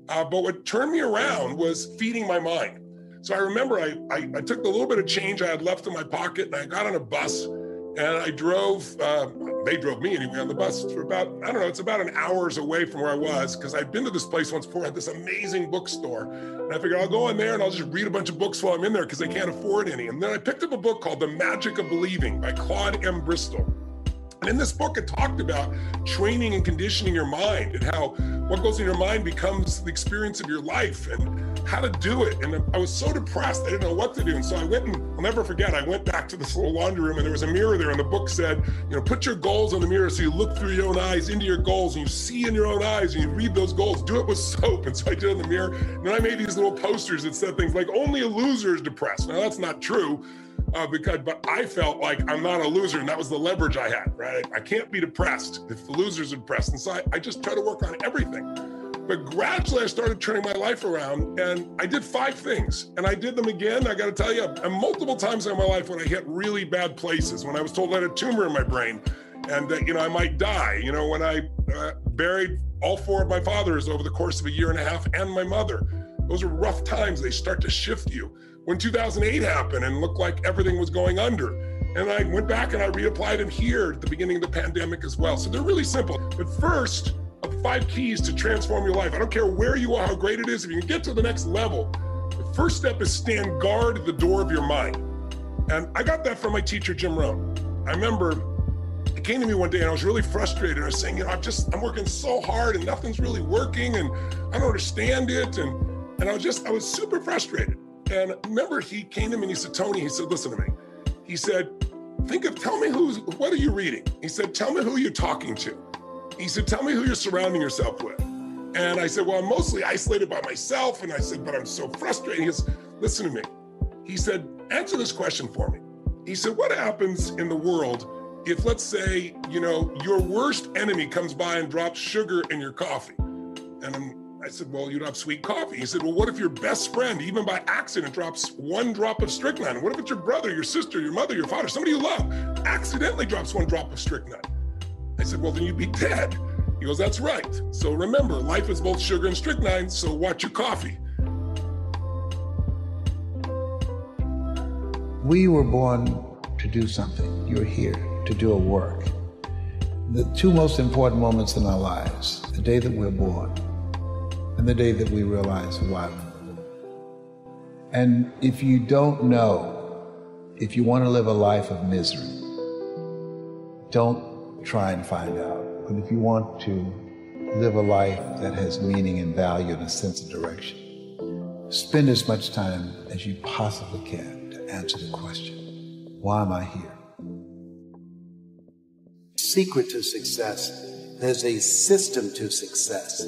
But what turned me around was feeding my mind. So I remember I took the little bit of change I had left in my pocket and I got on a bus and I drove, they drove me anyway on the bus for about, I don't know, it's about an hour's away from where I was, because I'd been to this place once before, had this amazing bookstore. And I figured I'll go in there and I'll just read a bunch of books while I'm in there because I can't afford any. And then I picked up a book called The Magic of Believing by Claude M. Bristol. And in this book, it talked about training and conditioning your mind and how what goes in your mind becomes the experience of your life and how to do it. And I was so depressed, I didn't know what to do. And so I went and, I'll never forget, I went back to this little laundry room and there was a mirror there and the book said, you know, put your goals on the mirror so you look through your own eyes into your goals and you see in your own eyes and you read those goals. Do it with soap. And so I did it in the mirror. And then I made these little posters that said things like, only a loser is depressed. Now that's not true. But I felt like I'm not a loser, and that was the leverage I had, right? I can't be depressed if the losers are depressed. And so I just try to work on everything. But gradually I started turning my life around and I did 5 things and I did them again. I got to tell you, multiple times in my life when I hit really bad places, when I was told I had a tumor in my brain and that, you know, I might die, you know, when I buried all 4 of my fathers over the course of a year and a half and my mother. Those are rough times. They start to shift you. When 2008 happened and looked like everything was going under. And I went back and I reapplied it here at the beginning of the pandemic as well. So they're really simple. But first, of the 5 keys to transform your life. I don't care where you are, how great it is. If you can get to the next level, the first step is stand guard at the door of your mind. And I got that from my teacher, Jim Rohn. I remember he came to me one day and I was really frustrated. I was saying, you know, I'm working so hard and nothing's really working and I don't understand it. And I was super frustrated. And I remember he came to me and he said, Tony, he said, listen to me. He said, tell me what are you reading? He said, tell me who you're talking to. He said, tell me who you're surrounding yourself with. And I said, well, I'm mostly isolated by myself. And I said, but I'm so frustrated. He goes, listen to me. He said, answer this question for me. He said, what happens in the world if, let's say, you know, your worst enemy comes by and drops sugar in your coffee? And I said, well, you'd have sweet coffee. He said, well, what if your best friend, even by accident, drops 1 drop of strychnine? And what if it's your brother, your sister, your mother, your father, somebody you love, accidentally drops 1 drop of strychnine? I said, well, then you'd be dead. He goes, that's right. So remember, life is both sugar and strychnine, so watch your coffee. We were born to do something. You're here to do a work. The 2 most important moments in our lives, the day that we're born and the day that we realize why we're born. And if you don't know, if you want to live a life of misery, don't try and find out. But if you want to live a life that has meaning and value and a sense of direction, spend as much time as you possibly can to answer the question, why am I here? Secret to success. There's a system to success.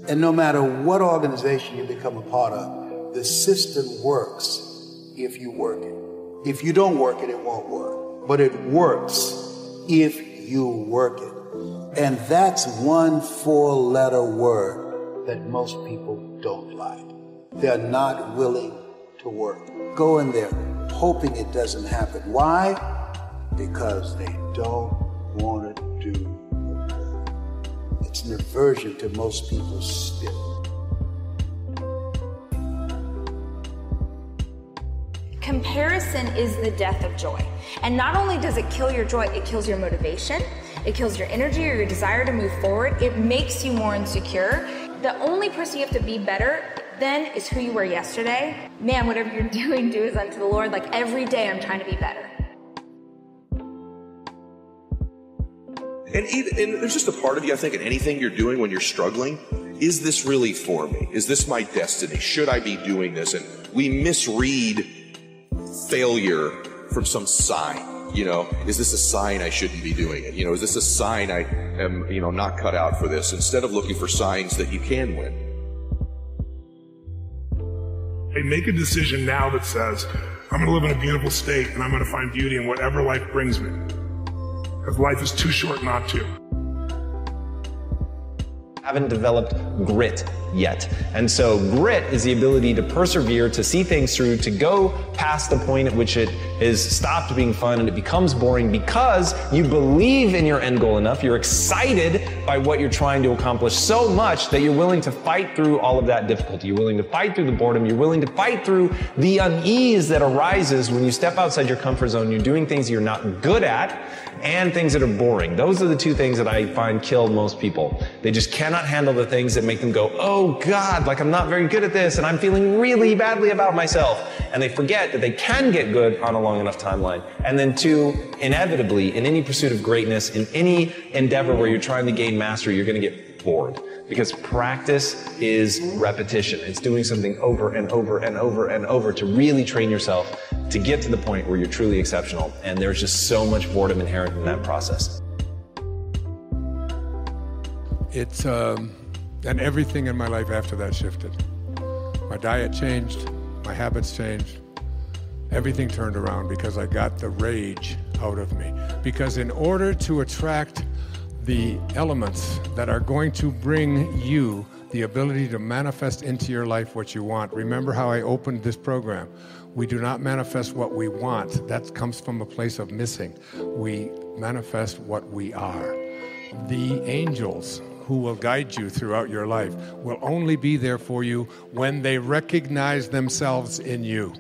And no matter what organization you become a part of, the system works if you work it. If you don't work it, it won't work. But it works if you work it. And that's 1 4-letter word that most people don't like. They're not willing to work. Go in there hoping it doesn't happen. Why? Because they don't want to do the work. It's an aversion to most people's spirit. Comparison is the death of joy. And not only does it kill your joy, it kills your motivation, it kills your energy or your desire to move forward. It makes you more insecure. The only person you have to be better than is who you were yesterday. Man, whatever you're doing, do as unto the Lord. Like every day I'm trying to be better. And there's just a part of you, I think, in anything you're doing when you're struggling, is this really for me? Is this my destiny? Should I be doing this? And we misread failure from some sign. You know, is this a sign I shouldn't be doing it? You know, is this a sign I am, you know, not cut out for this? Instead of looking for signs that you can win. Hey, make a decision now that says, I'm going to live in a beautiful state and I'm going to find beauty in whatever life brings me. Because life is too short not to. haven't developed grit yet. And so grit is the ability to persevere, to see things through, to go past the point at which it has stopped being fun and it becomes boring because you believe in your end goal enough, you're excited by what you're trying to accomplish so much that you're willing to fight through all of that difficulty. You're willing to fight through the boredom. You're willing to fight through the unease that arises when you step outside your comfort zone. You're doing things you're not good at and things that are boring. Those are the two things that I find kill most people. They just cannot handle the things that make them go, oh God, like I'm not very good at this and I'm feeling really badly about myself. And they forget that they can get good on a long enough timeline. And then two, inevitably, in any pursuit of greatness, in any endeavor where you're trying to gain mastery, you're going to get bored. Because practice is repetition. It's doing something over and over and over and over to really train yourself to get to the point where you're truly exceptional. And there's just so much boredom inherent in that process. It's, and everything in my life after that shifted. My diet changed, my habits changed, everything turned around because I got the rage out of me. Because in order to attract the elements that are going to bring you the ability to manifest into your life what you want. Remember how I opened this program. We do not manifest what we want. That comes from a place of missing. We manifest what we are. The angels who will guide you throughout your life will only be there for you when they recognize themselves in you.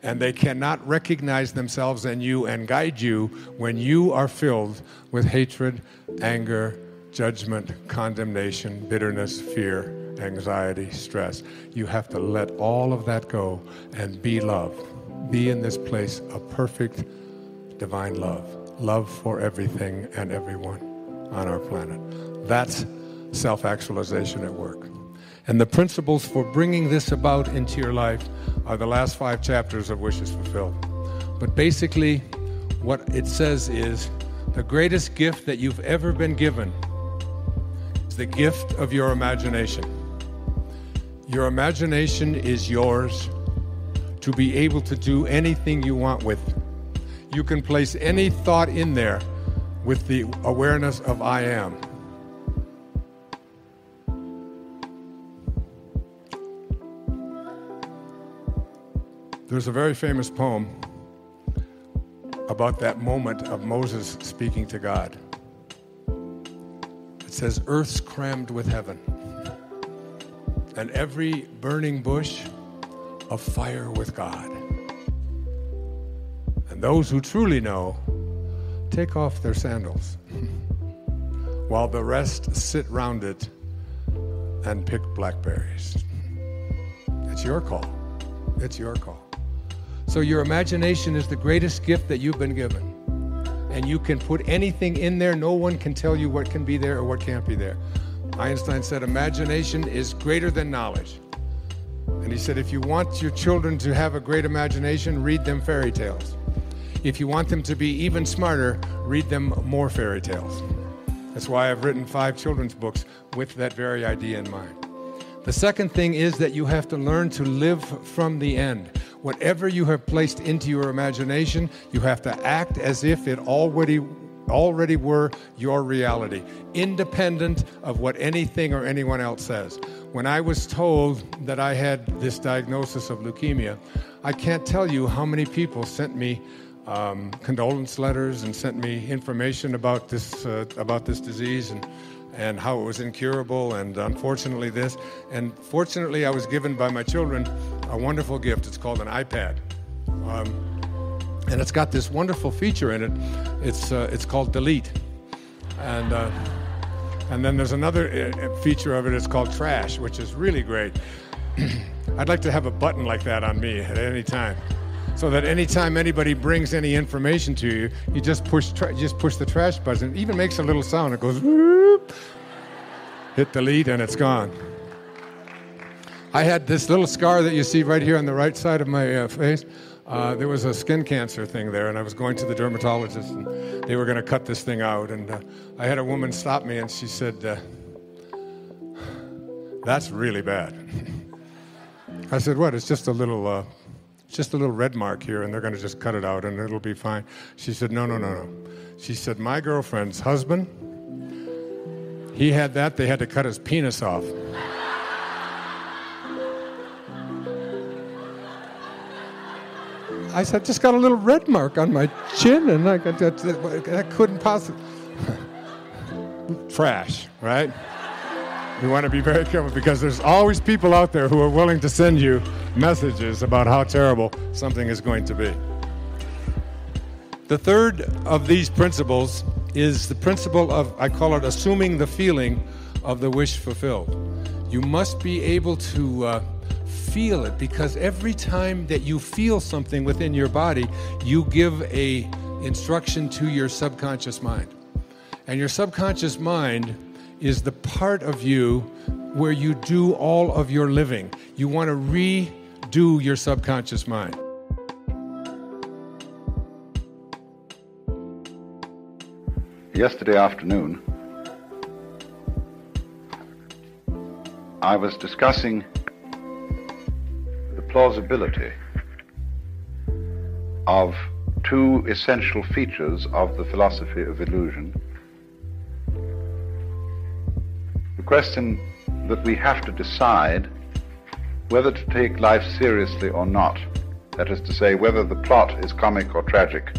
And they cannot recognize themselves in you and guide you when you are filled with hatred, anger, judgment, condemnation, bitterness, fear, anxiety, stress. You have to let all of that go and be love. Be in this place of perfect divine love. Love for everything and everyone on our planet. That's self-actualization at work. And the principles for bringing this about into your life are the last 5 chapters of Wishes Fulfilled. But basically, what it says is the greatest gift that you've ever been given is the gift of your imagination. Your imagination is yours to be able to do anything you want with. You can place any thought in there with the awareness of I am. There's a very famous poem about that moment of Moses speaking to God. It says, earth's crammed with heaven, and every burning bush afire with God. And those who truly know take off their sandals, while the rest sit round it and pick blackberries. It's your call. It's your call. So your imagination is the greatest gift that you've been given. And you can put anything in there. No one can tell you what can be there or what can't be there. Einstein said, imagination is greater than knowledge. And he said, if you want your children to have a great imagination, read them fairy tales. If you want them to be even smarter, read them more fairy tales. That's why I've written 5 children's books with that very idea in mind. The second thing is that you have to learn to live from the end. Whatever you have placed into your imagination, you have to act as if it already were your reality, independent of what anything or anyone else says. When I was told that I had this diagnosis of leukemia, I can't tell you how many people sent me condolence letters and sent me information about this disease and how it was incurable, and unfortunately this. And fortunately, I was given by my children a wonderful gift. It's called an iPad. And it's got this wonderful feature in it. It's called Delete. And then there's another feature of it. It's called Trash, which is really great. I'd like to have a button like that on me at any time, so that anytime anybody brings any information to you, you just push the trash button. It even makes a little sound. It goes, whoop, hit delete, and it's gone. I had this little scar that you see right here on the right side of my face. There was a skin cancer thing there, and I was going to the dermatologist, and they were going to cut this thing out. And I had a woman stop me, and she said, that's really bad. I said, what? It's just a little red mark here, and they're going to just cut it out, and it'll be fine. She said, no. She said, my girlfriend's husband, He had that, they had to cut his penis off. I said, just got a little red mark on my chin, and I couldn't possibly... Trash, right? You want to be very careful, because there's always people out there who are willing to send you messages about how terrible something is going to be. The third of these principles is the principle of, I call it, assuming the feeling of the wish fulfilled. You must be able to feel it, because every time that you feel something within your body, you give a instruction to your subconscious mind. And your subconscious mind is the part of you where you do all of your living. You want to redo your subconscious mind. Yesterday afternoon, I was discussing the plausibility of two essential features of the philosophy of illusion. The question that we have to decide whether to take life seriously or not, that is to say, whether the plot is comic or tragic.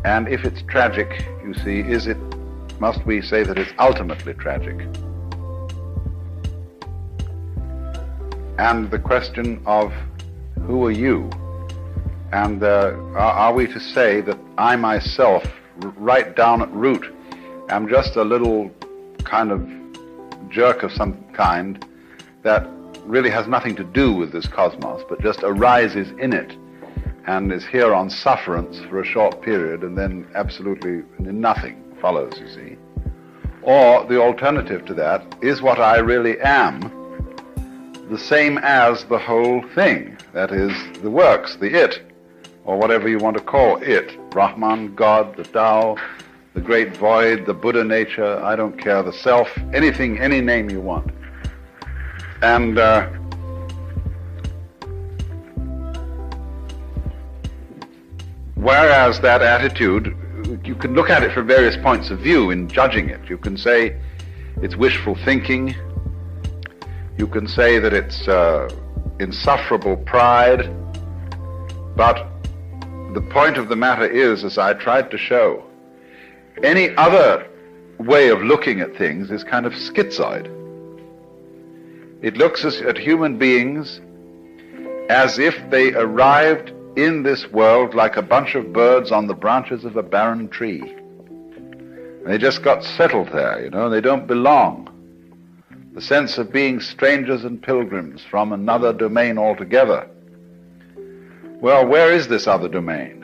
And if it's tragic, you see, must we say that it's ultimately tragic? And the question of who are you? And are we to say that I myself, right down at root, am just a little kind of jerk of some kind that really has nothing to do with this cosmos, but just arises in it and is here on sufferance for a short period, and then absolutely nothing follows, you see? Or the alternative to that is what I really am, the same as the whole thing, that is, the works, the it, or whatever you want to call it, Brahman, God, the Tao, the great void, the Buddha nature, I don't care, the self, anything, any name you want. And whereas that attitude, you can look at it from various points of view in judging it. You can say it's wishful thinking. You can say that it's insufferable pride. But the point of the matter is, as I tried to show, any other way of looking at things is kind of schizoid. It looks at human beings as if they arrived in this world like a bunch of birds on the branches of a barren tree. And they just got settled there, you know, they don't belong. The sense of being strangers and pilgrims from another domain altogether. Well, where is this other domain?